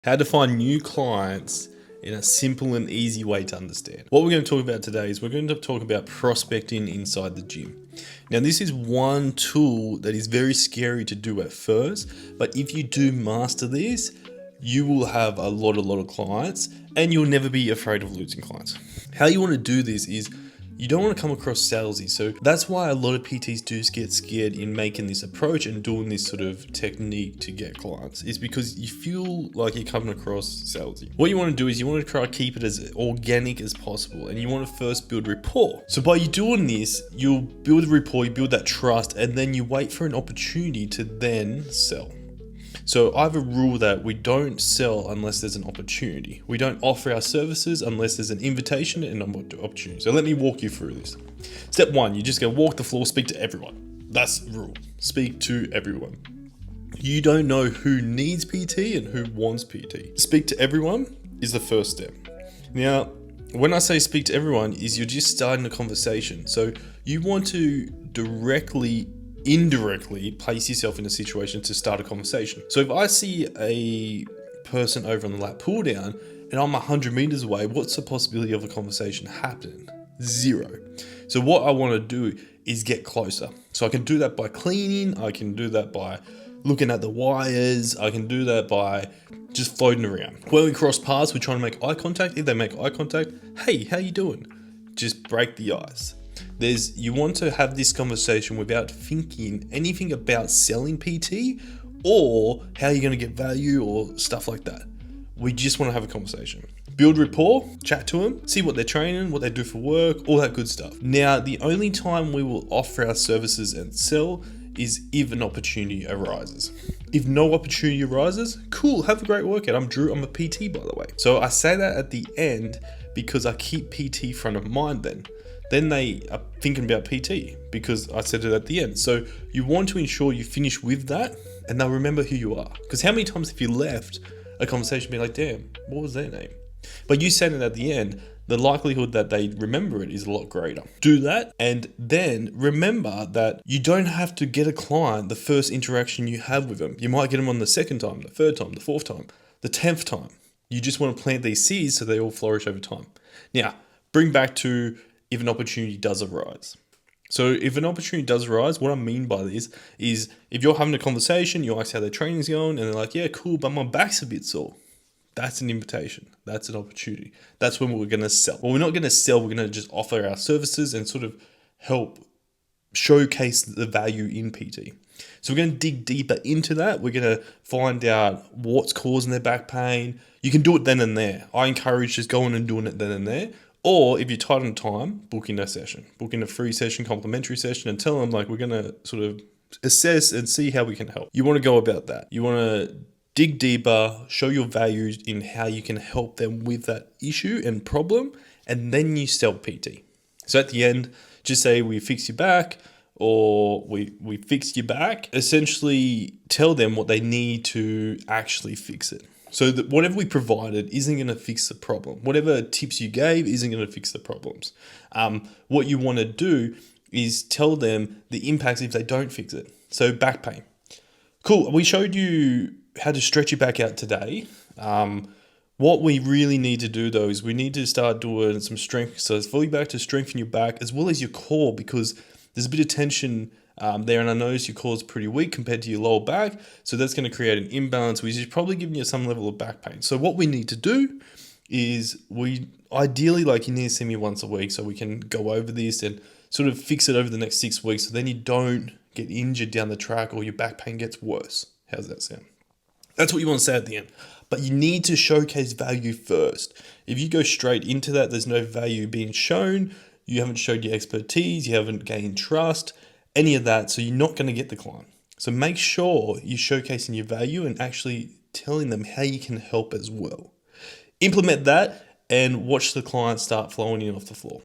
How to find new clients in a simple and easy way to understand. What we're going to talk about today is we're going to talk about prospecting inside the gym. Now, this is one tool that is very scary to do at first, but if you do master this, you will have a lot of clients and you'll never be afraid of losing clients. How you want to do this is you don't want to come across salesy. So that's why a lot of PTs do get scared in making this approach and doing this sort of technique to get clients, is because you feel like you're coming across salesy. What you want to do is you want to try to keep it as organic as possible, and you want to first build rapport. So by you doing this, you'll build rapport, you build that trust, and then you wait for an opportunity to then sell. So I have a rule that we don't sell unless there's an opportunity. We don't offer our services unless there's an invitation and an opportunity. So let me walk you through this. Step one, you just go walk the floor, speak to everyone. That's the rule. Speak to everyone. You don't know who needs PT and who wants PT. Speak to everyone is the first step. Now, when I say speak to everyone, is you're just starting a conversation. So you want to indirectly place yourself in a situation to start a conversation. So if I see a person over on the lat pull down and I'm 100 meters away, what's the possibility of a conversation happening? Zero. So what I want to do is get closer. So I can do that by cleaning, I can do that by looking at the wires, I can do that by just floating around. When we cross paths, we're trying to make eye contact. If they make eye contact, hey, how you doing? Just break the ice. You want to have this conversation without thinking anything about selling PT or how you're going to get value or stuff like that. We just want to have a conversation. Build rapport, chat to them, see what they're training, what they do for work, all that good stuff. Now, the only time we will offer our services and sell is if an opportunity arises. If no opportunity arises, cool, have a great workout. I'm Drew, I'm a PT, by the way. So I say that at the end because I keep PT front of mind then. Then they are thinking about PT because I said it at the end. So you want to ensure you finish with that and they'll remember who you are. Because how many times have you left a conversation being like, damn, what was their name? But you said it at the end, the likelihood that they remember it is a lot greater. Do that, and then remember that you don't have to get a client the first interaction you have with them. You might get them on the second time, the third time, the fourth time, the 10th time. You just want to plant these seeds so they all flourish over time. Now, bring back to if an opportunity does arise. So if an opportunity does arise, what I mean by this is if you're having a conversation, you ask how their training's going, and they're like, yeah, cool, but my back's a bit sore. That's an invitation. That's an opportunity. That's when we're going to sell. Well, we're not going to sell. We're going to just offer our services and sort of help showcase the value in PT. So we're going to dig deeper into that. We're going to find out what's causing their back pain. You can do it then and there. I encourage just going and doing it then and there. Or if you're tight on time, book in a session. Book in a free session, complimentary session, and tell them like we're going to sort of assess and see how we can help. You want to go about that. You want to dig deeper, show your values in how you can help them with that issue and problem, and then you sell PT. So at the end, just say we fix your back or we fix your back. Essentially tell them what they need to actually fix it. So that whatever we provided isn't going to fix the problem. Whatever tips you gave isn't going to fix the problems. What you want to do is tell them the impacts if they don't fix it. So back pain. Cool. We showed you how to stretch your back out today. What we really need to do though is we need to start doing some strength exercises, fully back to strengthen your back as well as your core, because there's a bit of tension there, and I noticed your core is pretty weak compared to your lower back, so that's going to create an imbalance, which is probably giving you some level of back pain. So what we need to do is we ideally, like, you need to see me once a week so we can go over this and sort of fix it over the next 6 weeks, so then you don't get injured down the track or your back pain gets worse. How's that sound? That's what you want to say at the end. But you need to showcase value first. If you go straight into that, there's no value being shown. You haven't showed your expertise. You haven't gained trust, any of that. So you're not going to get the client. So make sure you're showcasing your value and actually telling them how you can help as well. Implement that and watch the client start flowing in off the floor.